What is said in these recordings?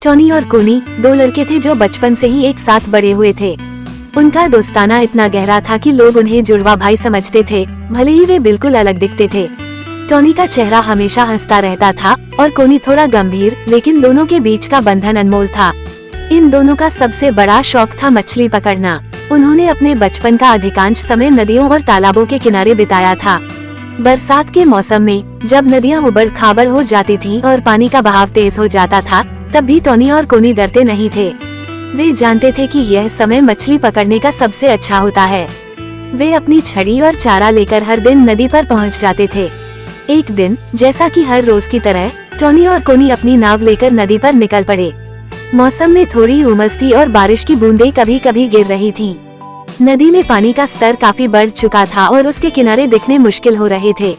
Tony और कोनी दो लड़के थे जो बचपन से ही एक साथ बड़े हुए थे। उनका दोस्ताना इतना गहरा था कि लोग उन्हें जुड़वा भाई समझते थे, भले ही वे बिल्कुल अलग दिखते थे। टोनी का चेहरा हमेशा हंसता रहता था और कोनी थोड़ा गंभीर, लेकिन दोनों के बीच का बंधन अनमोल था। इन दोनों का सबसे बड़ा शौक था मछली पकड़ना। उन्होंने अपने बचपन का अधिकांश समय नदियों और तालाबों के किनारे बिताया था। बरसात के मौसम में जब नदियां उबड़ खाबड़ हो जाती थीं और पानी का बहाव तेज हो जाता था, तब भी टोनी और कोनी डरते नहीं थे। वे जानते थे कि यह समय मछली पकड़ने का सबसे अच्छा होता है। वे अपनी छड़ी और चारा लेकर हर दिन नदी पर पहुंच जाते थे। एक दिन, जैसा कि हर रोज की तरह, टोनी और कोनी अपनी नाव लेकर नदी पर निकल पड़े। मौसम में थोड़ी उमस थी और बारिश की बूंदें कभी कभी गिर रही थीं। नदी में पानी का स्तर काफी बढ़ चुका था और उसके किनारे दिखने मुश्किल हो रहे थे।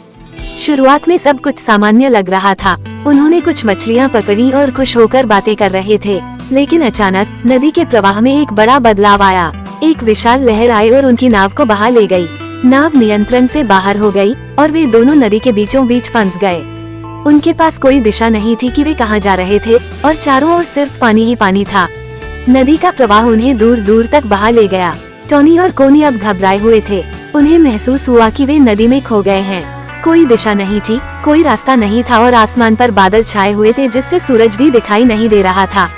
शुरुआत में सब कुछ सामान्य लग रहा था। उन्होंने कुछ मछलियां पकड़ी और खुश होकर बातें कर रहे थे, लेकिन अचानक नदी के प्रवाह में एक बड़ा बदलाव आया। एक विशाल लहर आई और उनकी नाव को बहा ले गई। नाव नियंत्रण से बाहर हो गई और वे दोनों नदी के बीचों बीच फंस गए। उनके पास कोई दिशा नहीं थी कि वे कहां जा रहे थे और चारों ओर सिर्फ पानी ही पानी था। नदी का प्रवाह उन्हें दूर दूर तक बहा ले गया। टोनी और कोनी अब घबराए हुए थे। उन्हें महसूस हुआ कि वे नदी में खो गए हैं। कोई दिशा नहीं थी, कोई रास्ता नहीं था और आसमान पर बादल छाए हुए थे जिससे सूरज भी दिखाई नहीं दे रहा था।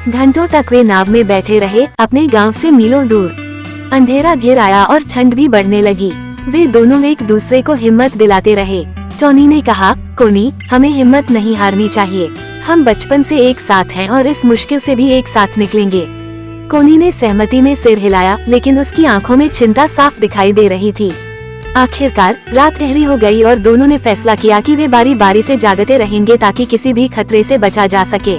घंटों तक वे नाव में बैठे रहे, अपने गांव से मीलों दूर। अंधेरा घिर आया और ठंड भी बढ़ने लगी। वे दोनों एक दूसरे को हिम्मत दिलाते रहे। टोनी ने कहा, कोनी, हमें हिम्मत नहीं हारनी चाहिए। हम बचपन से एक साथ हैं और इस मुश्किल से भी एक साथ निकलेंगे। कोनी ने सहमति में सिर हिलाया, लेकिन उसकी आंखों में चिंता साफ दिखाई दे रही थी। आखिरकार रात गहरी हो गई और दोनों ने फैसला किया कि वे बारी बारी से जागते रहेंगे ताकि किसी भी खतरे से बचा जा सके।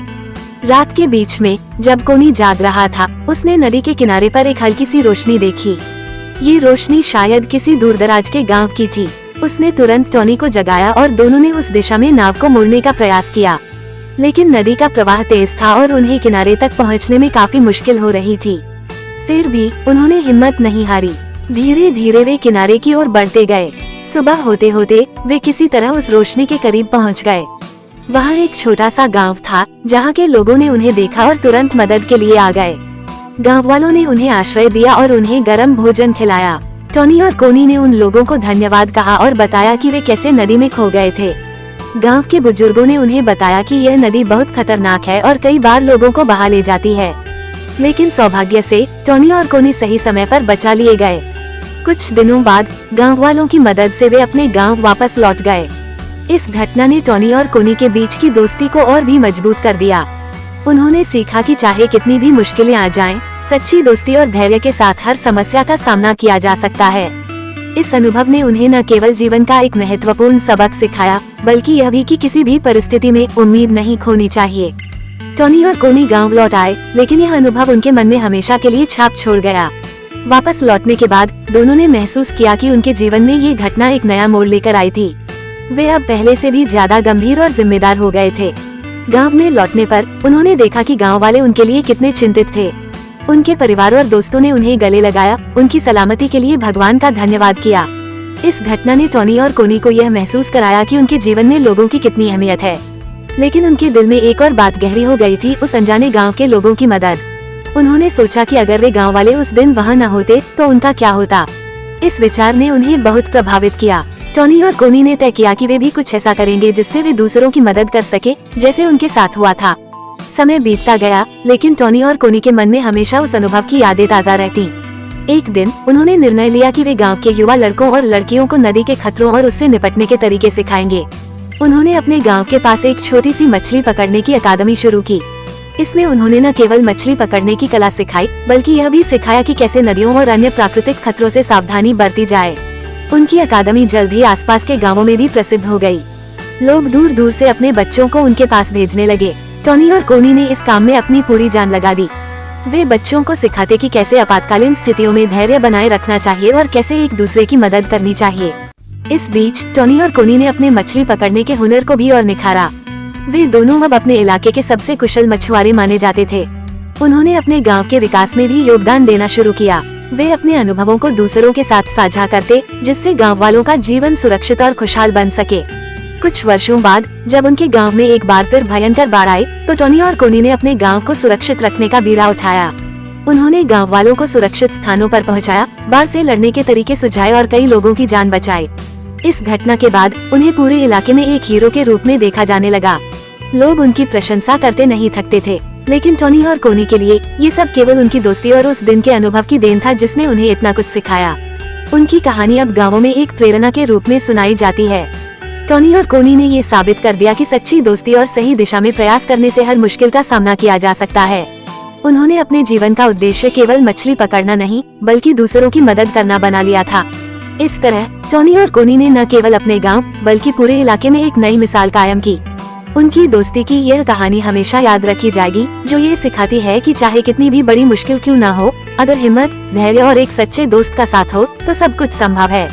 रात के बीच में जब कोनी जाग रहा था, उसने नदी के किनारे पर एक हल्की सी रोशनी देखी। ये रोशनी शायद किसी दूरदराज के गांव की थी। उसने तुरंत टोनी को जगाया और दोनों ने उस दिशा में नाव को मोड़ने का प्रयास किया, लेकिन नदी का प्रवाह तेज था और उन्हें किनारे तक पहुंचने में काफी मुश्किल हो रही थी। फिर भी उन्होंने हिम्मत नहीं हारी। धीरे धीरे वे किनारे की ओर बढ़ते गए। सुबह होते होते वे किसी तरह उस रोशनी के करीब पहुंच गए। वहाँ एक छोटा सा गांव था जहाँ के लोगों ने उन्हें देखा और तुरंत मदद के लिए आ गए। गांव वालों ने उन्हें आश्रय दिया और उन्हें गर्म भोजन खिलाया। टोनी और कोनी ने उन लोगों को धन्यवाद कहा और बताया कि वे कैसे नदी में खो गए थे। गांव के बुजुर्गों ने उन्हें बताया कि यह नदी बहुत खतरनाक है और कई बार लोगों को बहा ले जाती है, लेकिन सौभाग्य से टोनी और कोनी सही समय पर बचा लिए गए। कुछ दिनों बाद गांव वालों की मदद से वे अपने गांव वापस लौट गए। इस घटना ने टोनी और कोनी के बीच की दोस्ती को और भी मजबूत कर दिया। उन्होंने सीखा कि चाहे कितनी भी मुश्किलें आ जाएं, सच्ची दोस्ती और धैर्य के साथ हर समस्या का सामना किया जा सकता है। इस अनुभव ने उन्हें न केवल जीवन का एक महत्वपूर्ण सबक सिखाया, बल्कि यह भी कि किसी भी परिस्थिति में उम्मीद नहीं खोनी चाहिए। टोनी और कोनी गांव लौट आए, लेकिन यह अनुभव उनके मन में हमेशा के लिए छाप छोड़ गया। वापस लौटने के बाद दोनों ने महसूस किया कि उनके जीवन में ये घटना एक नया मोड़ लेकर आई थी। वे अब पहले से भी ज्यादा गंभीर और जिम्मेदार हो गए थे। गांव में लौटने पर उन्होंने देखा कि गांव वाले उनके लिए कितने चिंतित थे। उनके परिवार और दोस्तों ने उन्हें गले लगाया, उनकी सलामती के लिए भगवान का धन्यवाद किया। इस घटना ने टोनी और कोनी को यह महसूस कराया कि उनके जीवन में लोगों की कितनी अहमियत है। लेकिन उनके दिल में एक और बात गहरी हो गई थी, उस अनजाने गांव के लोगों की मदद। उन्होंने सोचा कि अगर वे गांव वाले उस दिन वहां न होते तो उनका क्या होता। इस विचार ने उन्हें बहुत प्रभावित किया। टोनी और कोनी ने तय किया कि वे भी कुछ ऐसा करेंगे जिससे वे दूसरों की मदद कर सके, जैसे उनके साथ हुआ था। समय बीतता गया, लेकिन टोनी और कोनी के मन में हमेशा उस अनुभव की यादें ताज़ा रहती। एक दिन उन्होंने निर्णय लिया कि वे गांव के युवा लड़कों और लड़कियों को नदी के खतरों और उससे निपटने के तरीके सिखाएंगे। उन्होंने अपने गांव के पास एक छोटी सी मछली पकड़ने की अकादमी शुरू की। इसमें उन्होंने न केवल मछली पकड़ने की कला सिखाई, बल्कि यह भी सिखाया कि कैसे नदियों और अन्य प्राकृतिक खतरों से सावधानी बरती जाए। उनकी अकादमी जल्द ही आसपास के गांवों में भी प्रसिद्ध हो गई। लोग दूर दूर से अपने बच्चों को उनके पास भेजने लगे। टोनी और कोनी ने इस काम में अपनी पूरी जान लगा दी। वे बच्चों को सिखाते कि कैसे आपातकालीन स्थितियों में धैर्य बनाए रखना चाहिए और कैसे एक दूसरे की मदद करनी चाहिए। इस बीच टोनी और कोनी ने अपने मछली पकड़ने के हुनर को भी और निखारा। वे दोनों अब अपने इलाके के सबसे कुशल मछुआरे माने जाते थे। उन्होंने अपने गांव के विकास में भी योगदान देना शुरू किया। वे अपने अनुभवों को दूसरों के साथ साझा करते, जिससे गांव वालों का जीवन सुरक्षित और खुशहाल बन सके। कुछ वर्षों बाद जब उनके गांव में एक बार फिर भयंकर बाढ़ आई, तो टोनी और कोनी ने अपने गांव को सुरक्षित रखने का बीड़ा उठाया। उन्होंने गांव वालों को सुरक्षित स्थानों पर पहुंचाया, बाढ़ से लड़ने के तरीके सुझाए और कई लोगों की जान बचाई। इस घटना के बाद उन्हें पूरे इलाके में एक हीरो के रूप में देखा जाने लगा। लोग उनकी प्रशंसा करते नहीं थकते थे, लेकिन टोनी और कोनी के लिए ये सब केवल उनकी दोस्ती और उस दिन के अनुभव की देन था जिसने उन्हें इतना कुछ सिखाया। उनकी कहानी अब गाँवों में एक प्रेरणा के रूप में सुनाई जाती है। टोनी और कोनी ने ये साबित कर दिया कि सच्ची दोस्ती और सही दिशा में प्रयास करने से हर मुश्किल का सामना किया जा सकता है। उन्होंने अपने जीवन का उद्देश्य केवल मछली पकड़ना नहीं, बल्कि दूसरों की मदद करना बना लिया था। इस तरह टोनी और कोनी ने न केवल अपने गांव बल्कि पूरे इलाके में एक नई मिसाल कायम की। उनकी दोस्ती की यह कहानी हमेशा याद रखी जाएगी, जो ये सिखाती है कि चाहे कितनी भी बड़ी मुश्किल क्यों न हो, अगर हिम्मत, धैर्य और एक सच्चे दोस्त का साथ हो तो सब कुछ संभव है।